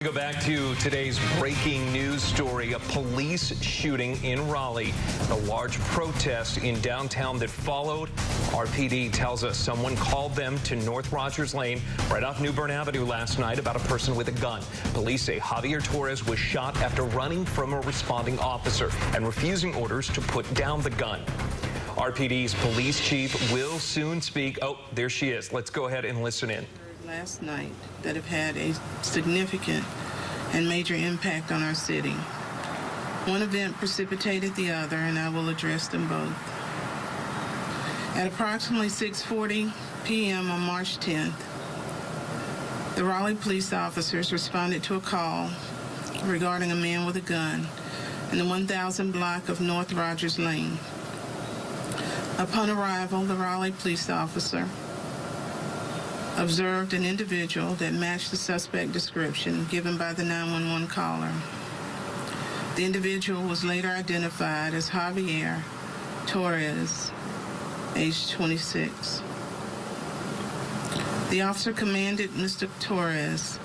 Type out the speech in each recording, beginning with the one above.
Go back to today's breaking news story, a police shooting in Raleigh, a large protest in downtown that followed. RPD tells us someone called them to North Rogers Lane right off New Bern Avenue last night about a person with a gun. Police say Javier Torres was shot after running from a responding officer and refusing orders to put down the gun. RPD's police chief will soon speak. Oh, there she is. Let's go ahead and listen in. Last night that have had a significant and major impact on our city. One event precipitated the other, and I will address them both. At approximately 6:40 p.m. on March 10th, the Raleigh police officers responded to a call regarding a man with a gun in the 1000 block of North Rogers Lane. Upon arrival, the Raleigh police officer observed an individual that matched the suspect description given by the 911 caller. The individual was later identified as Javier Torres, age 26. The officer commanded Mr. Torres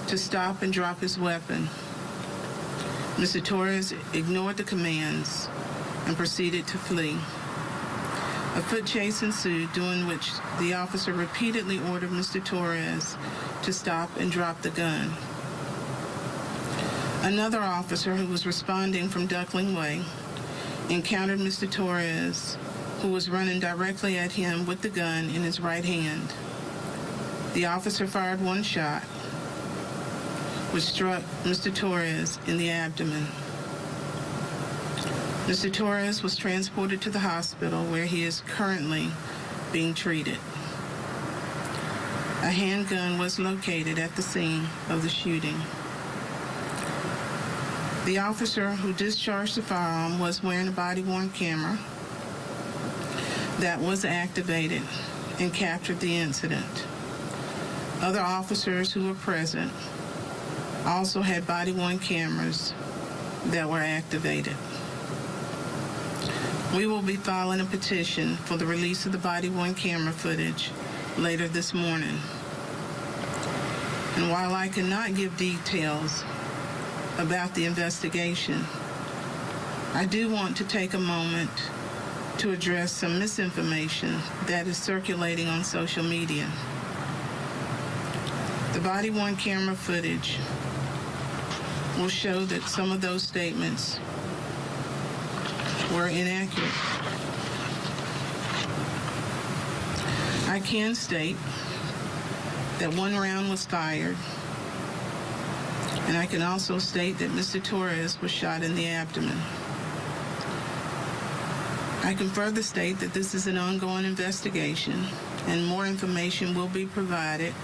to stop and drop his weapon. Mr. Torres ignored the commands and proceeded to flee. A foot chase ensued, during which the officer repeatedly ordered Mr. Torres to stop and drop the gun. Another officer who was responding from Duckling Way encountered Mr. Torres, who was running directly at him with the gun in his right hand. The officer fired one shot, which struck Mr. Torres in the abdomen. Mr. Torres was transported to the hospital where he is currently being treated. A handgun was located at the scene of the shooting. The officer who discharged the firearm was wearing a body-worn camera that was activated and captured the incident. Other officers who were present also had body-worn cameras that were activated. We will be filing a petition for the release of the body-worn camera footage later this morning. And while I cannot give details about the investigation, I do want to take a moment to address some misinformation that is circulating on social media. The body-worn camera footage will show that some of those statements were inaccurate. I can state that one round was fired, and I can also state that Mr. Torres was shot in the abdomen. I can further state that this is an ongoing investigation, and more information will be provided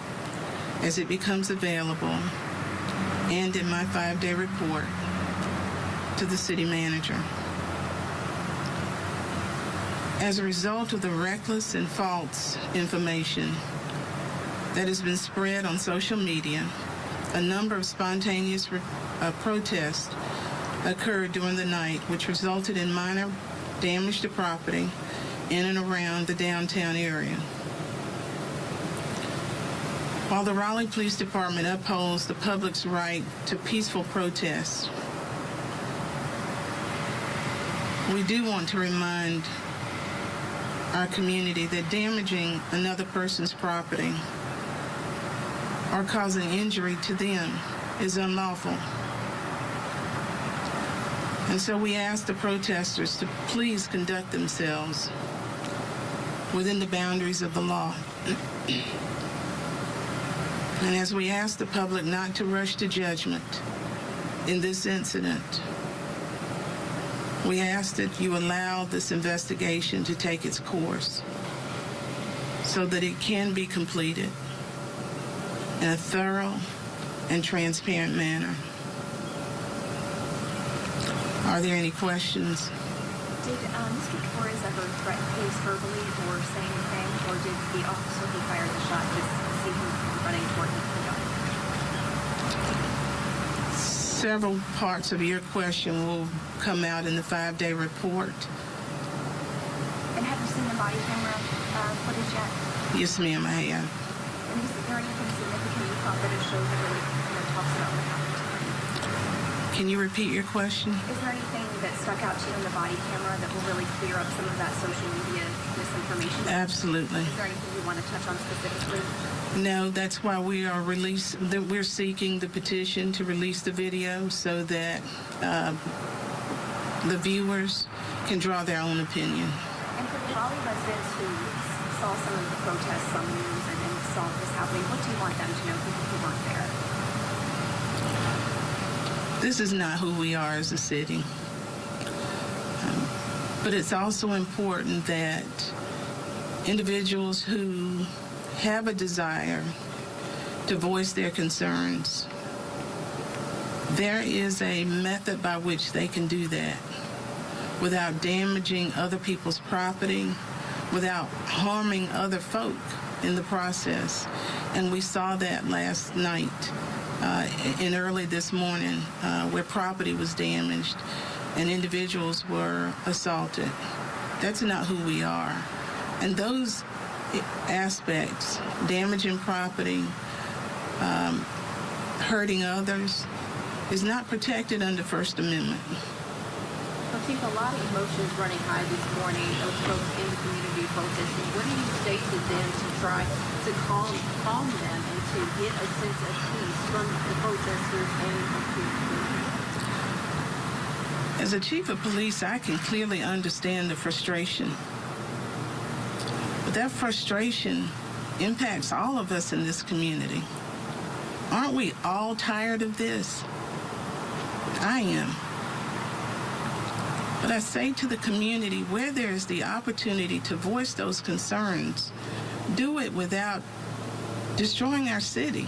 as it becomes available and in my 5-day report to the city manager. As a result of the reckless and false information that has been spread on social media, a number of spontaneous protests occurred during the night, which resulted in minor damage to property in and around the downtown area. While the Raleigh Police Department upholds the public's right to peaceful protests, we do want to remind our community that damaging another person's property or causing injury to them is unlawful. And so we ask the protesters to please conduct themselves within the boundaries of the law. And as we ask the public not to rush to judgment in this incident, we ask that you allow this investigation to take its course so that it can be completed in a thorough and transparent manner. Are there any questions? Did Mr. Torres ever threaten police verbally or say anything, or did the officer who fired the shot just see him running toward him? Several parts of your question will come out in the 5-day report. And have you seen the body camera footage yet? Yes, ma'am, I have. And is there anything significant you thought that it showed that really talks about what happened? Can you repeat your question? Is there anything that stuck out to you on the body camera that will really clear up some of that social media misinformation? Absolutely. Is there anything you want to touch on specifically? No, that's why we're seeking the petition to release the video so that the viewers can draw their own opinion. And for the Raleigh residents who saw some of the protests on the news and saw this happening, what do you want them to know, people who weren't there? This is not who we are as a city. But it's also important that individuals who have a desire to voice their concerns, there is a method by which they can do that without damaging other people's property, without harming other folk in the process. And we saw that last night and early this morning where property was damaged and individuals were assaulted. That's not who we are. And those aspects, damaging property, hurting others, is not protected under First Amendment. Well, Chief, a lot of emotions running high this morning, those folks in the community protesting. What do you say to them to try to calm them and to get a sense of peace from the protesters and from the community? As a chief of police, I can clearly understand the frustration. But that frustration impacts all of us in this community. Aren't we all tired of this? I am. But I say to the community, where there is the opportunity to voice those concerns, do it without destroying our city.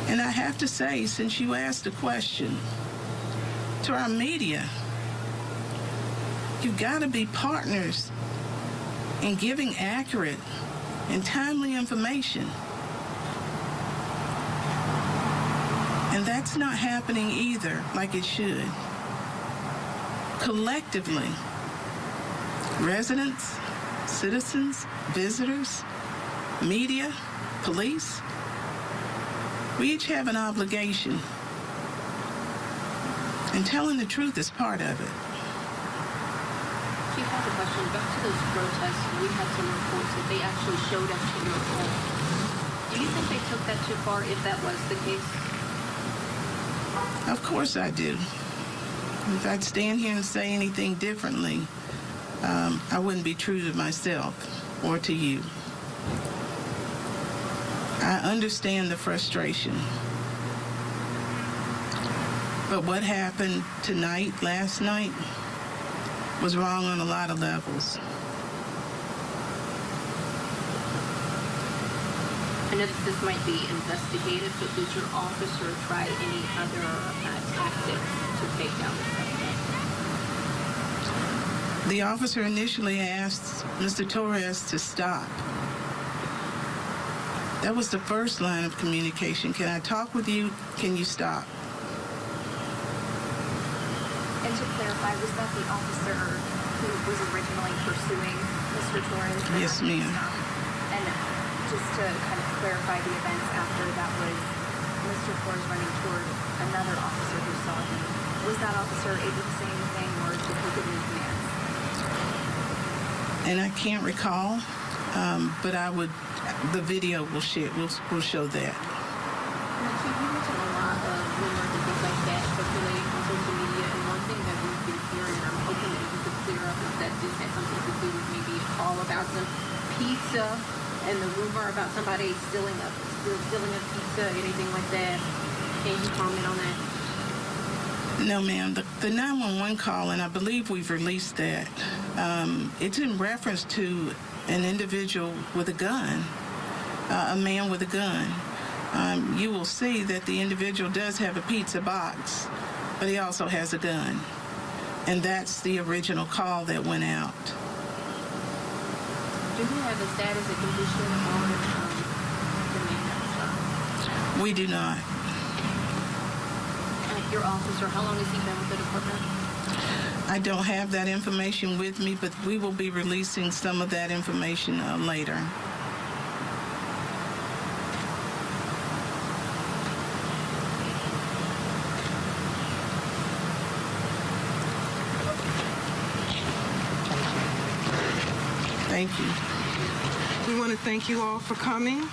And I have to say, since you asked the question, to our media, you've got to be partners in giving accurate and timely information. And that's not happening either like it should. Collectively, residents, citizens, visitors, media, police, we each have an obligation. And telling the truth is part of it. Chief, I have a question. Back to those protests, we had some reports that they actually showed up to your home. Do you think they took that too far if that was the case? Of course I do. If I'd stand here and say anything differently, I wouldn't be true to myself or to you. I understand the frustration. But what happened tonight, last night, was wrong on a lot of levels. I know that this might be investigative, but did your officer try any other tactics to take down the suspect? The officer initially asked Mr. Torres to stop. That was the first line of communication. Can I talk with you? Can you stop? And to clarify, was that the officer who was originally pursuing Mr. Torres? Yes, ma'am. And just to kind of clarify the events after that was Mr. Torres running toward another officer who saw him. Was that officer able to say anything or did he give any commands? And I can't recall, but the video will show that. Now, Chief, you mentioned a lot of rumors and things like that circulating on social media, and one thing that we've been hearing, and I'm hoping that you could clear up, is that this has something to do with maybe a call about some pizza and the rumor about somebody stealing a pizza, anything like that. Can you comment on that? No, ma'am. The 911 call, and I believe we've released that, it's in reference to an individual with a gun, a man with a gun. You will see that the individual does have a pizza box, but he also has a gun. And that's the original call that went out. Do you have a status of condition on the man that was shot? We do not. Your officer, how long has he been with the department? I don't have that information with me, but we will be releasing some of that information later. Thank you. We want to thank you all for coming.